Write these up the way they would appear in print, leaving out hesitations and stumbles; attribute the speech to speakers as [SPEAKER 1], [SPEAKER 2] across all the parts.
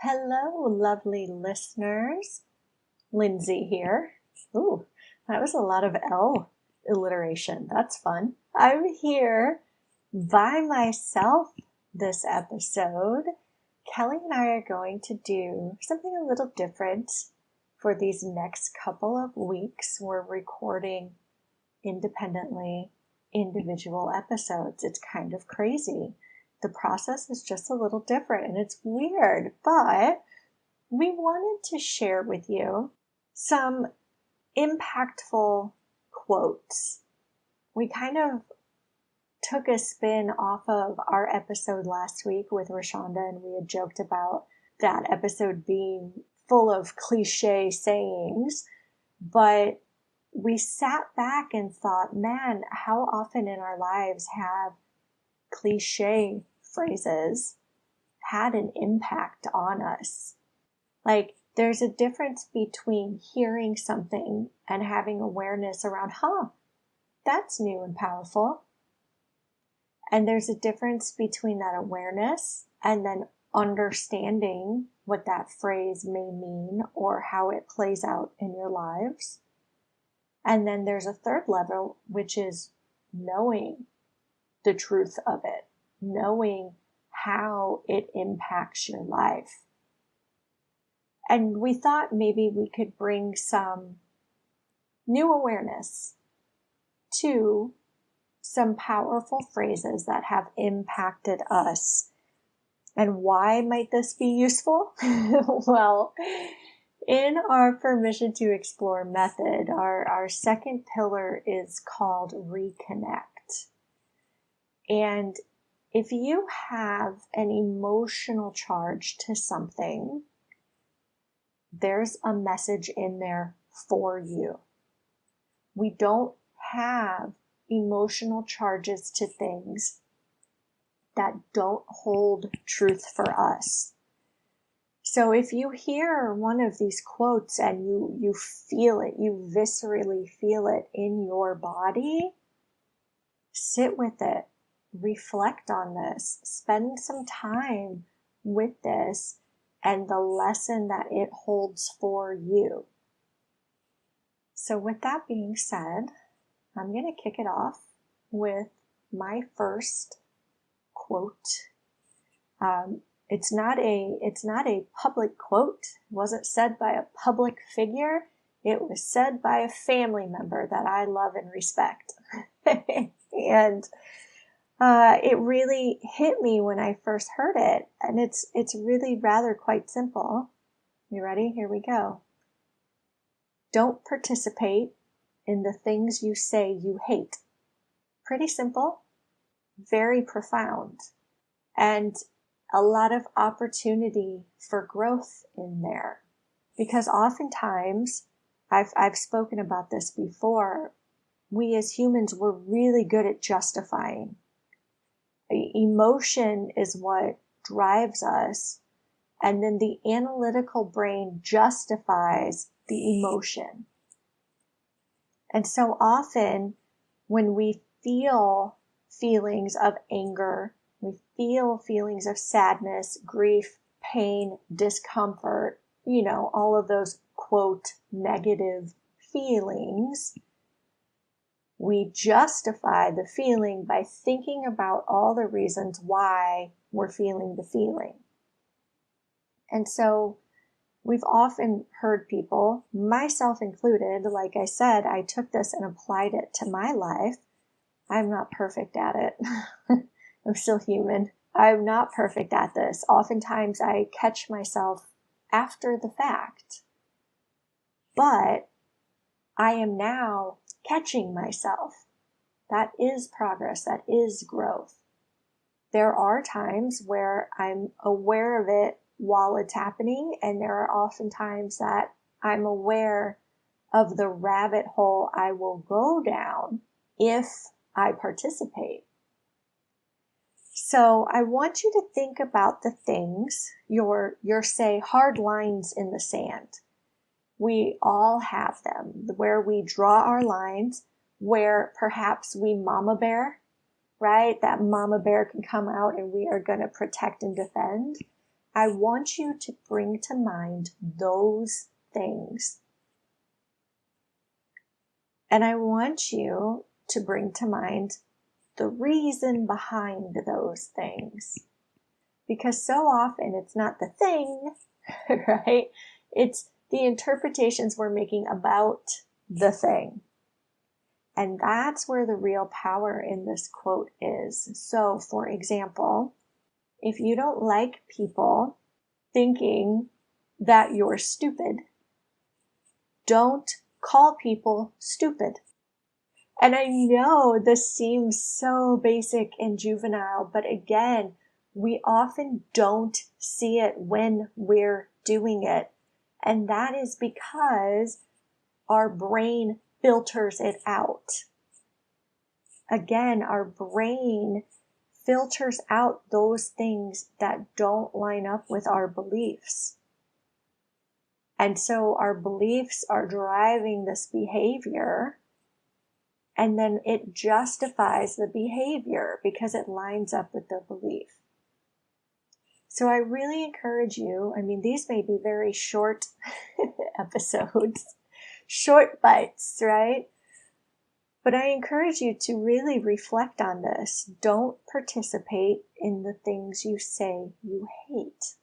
[SPEAKER 1] Hello, lovely listeners. Lindsey here. Ooh, that was a lot of L alliteration. That's fun. I'm here by myself this episode. Kelly and I are going to do something a little different for these next couple of weeks. We're recording independently individual episodes. It's kind of crazy. The process is just a little different and it's weird, but we wanted to share with you some impactful quotes. We kind of took a spin off of our episode last week with Rashonda, and we had joked about that episode being full of cliche sayings, but we sat back and thought, man, how often in our lives have cliche phrases had an impact on us? Like, there's a difference between hearing something and having awareness around, that's new and powerful. And there's a difference between that awareness and then understanding what that phrase may mean or how it plays out in your lives. And then there's a third level, which is knowing the truth of it, knowing how it impacts your life. And we thought maybe we could bring some new awareness to some powerful phrases that have impacted us. And why might this be useful? Well, in our Permission to Explore method, our second pillar is called reconnect. And if you have an emotional charge to something, there's a message in there for you. We don't have emotional charges to things that don't hold truth for us. So if you hear one of these quotes and you feel it, you viscerally feel it in your body, sit with it, reflect on this, spend some time with this and the lesson that it holds for you. So with that being said, I'm going to kick it off with my first quote. It's not a public quote. It wasn't said by a public figure. It was said by a family member that I love and respect. And it really hit me when I first heard it. And it's really rather quite simple. You ready? Here we go. Don't participate in the things you say you hate. Pretty simple, very profound, and a lot of opportunity for growth in there. Because oftentimes, I've spoken about this before, we as humans, we're really good at justifying. Emotion is what drives us, and then the analytical brain justifies the emotion. And so often when we feel feelings of anger, we feel feelings of sadness, grief, pain, discomfort, all of those quote negative feelings, we justify the feeling by thinking about all the reasons why we're feeling the feeling. And so we've often heard people, myself included, like I said, I took this and applied it to my life. I'm not perfect at it. I'm still human. I'm not perfect at this. Oftentimes I catch myself after the fact, but I am now catching myself. That is progress. That is growth. There are times where I'm aware of it while it's happening, and there are often times that I'm aware of the rabbit hole I will go down if I participate. So I want you to think about the things, your say hard lines in the sand. We all have them, where we draw our lines, where perhaps we mama bear, right? That mama bear can come out and we are going to protect and defend. I want you to bring to mind those things. And I want you to bring to mind the reason behind those things. Because so often it's not the thing, right? It's the interpretations we're making about the thing. And that's where the real power in this quote is. So, for example, if you don't like people thinking that you're stupid, don't call people stupid. And I know this seems so basic and juvenile, but again, we often don't see it when we're doing it. And that is because our brain filters it out. Again, our brain filters out those things that don't line up with our beliefs. And so our beliefs are driving this behavior, and then it justifies the behavior because it lines up with the belief. So I really encourage you, these may be very short episodes, short bites, right? But I encourage you to really reflect on this. Don't participate in the things you say you hate.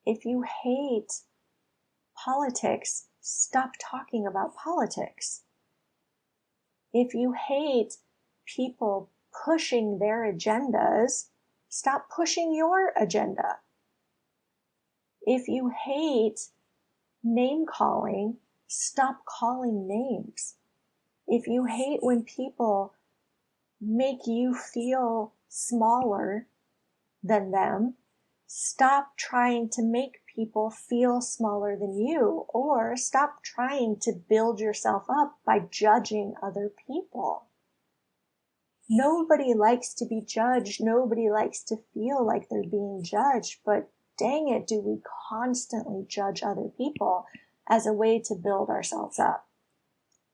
[SPEAKER 1] If you hate politics, stop talking about politics. If you hate people pushing their agendas, stop pushing your agenda. If you hate name calling, stop calling names. If you hate when people make you feel smaller than them, stop trying to make people feel smaller than you, or stop trying to build yourself up by judging other people. Nobody likes to be judged. Nobody likes to feel like they're being judged, but dang it, do we constantly judge other people as a way to build ourselves up,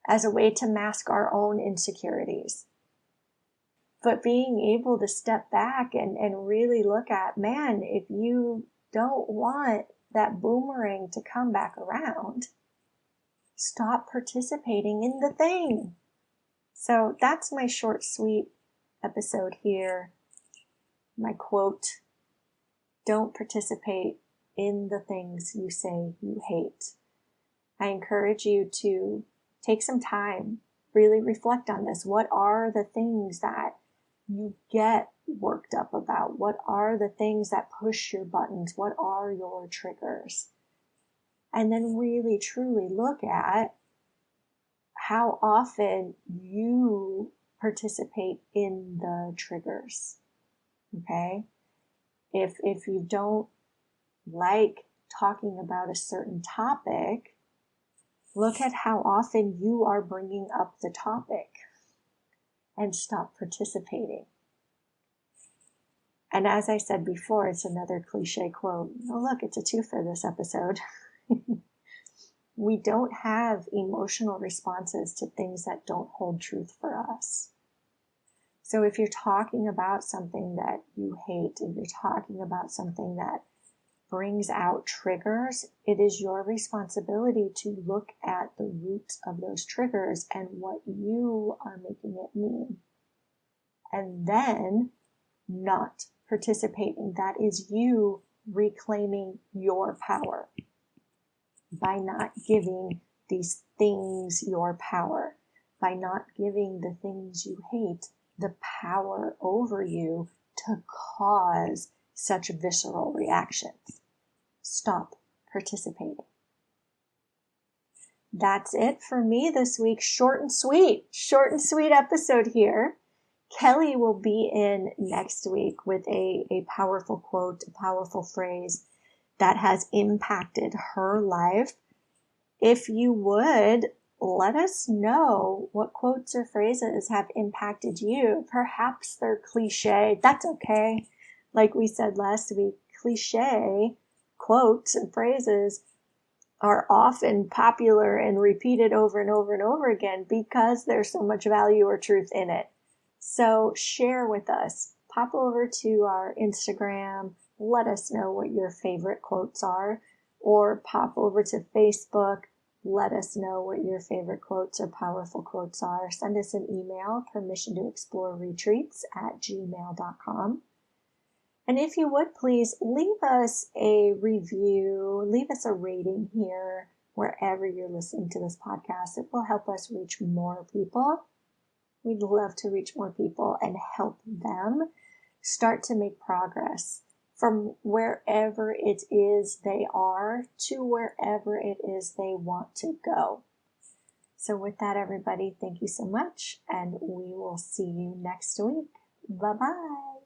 [SPEAKER 1] as a way to mask our own insecurities. But being able to step back and really look at, man, if you don't want that boomerang to come back around, stop participating in the thing. So that's my short, sweet episode here. My quote, don't participate in the things you say you hate. I encourage you to take some time, really reflect on this. What are the things that you get worked up about? What are the things that push your buttons? What are your triggers? And then really, truly look at how often you participate in the triggers. Okay? If you don't like talking about a certain topic, look at how often you are bringing up the topic and stop participating. And as I said before, it's another cliche quote. Oh, look, it's a twofer this episode. We don't have emotional responses to things that don't hold truth for us. So if you're talking about something that you hate, if you're talking about something that brings out triggers, it is your responsibility to look at the roots of those triggers and what you are making it mean. And then not participating. That is you reclaiming your power by not giving these things your power, by not giving the things you hate the power over you to cause such visceral reactions. Stop participating. That's it for me this week. Short and sweet episode here. Kelly will be in next week with a powerful quote, a powerful phrase that has impacted her life. If you would, let us know what quotes or phrases have impacted you. Perhaps they're cliche. That's okay. Like we said last week, cliche quotes and phrases are often popular and repeated over and over and over again because there's so much value or truth in it. So share with us. Pop over to our Instagram, let us know what your favorite quotes are, or pop over to Facebook. Let us know what your favorite quotes or powerful quotes are. Send us an email, permissiontoexploreretreats@gmail.com. And if you would, please leave us a review, leave us a rating here wherever you're listening to this podcast. It will help us reach more people. We'd love to reach more people and help them start to make progress from wherever it is they are to wherever it is they want to go. So with that, everybody, thank you so much, and we will see you next week. Bye-bye.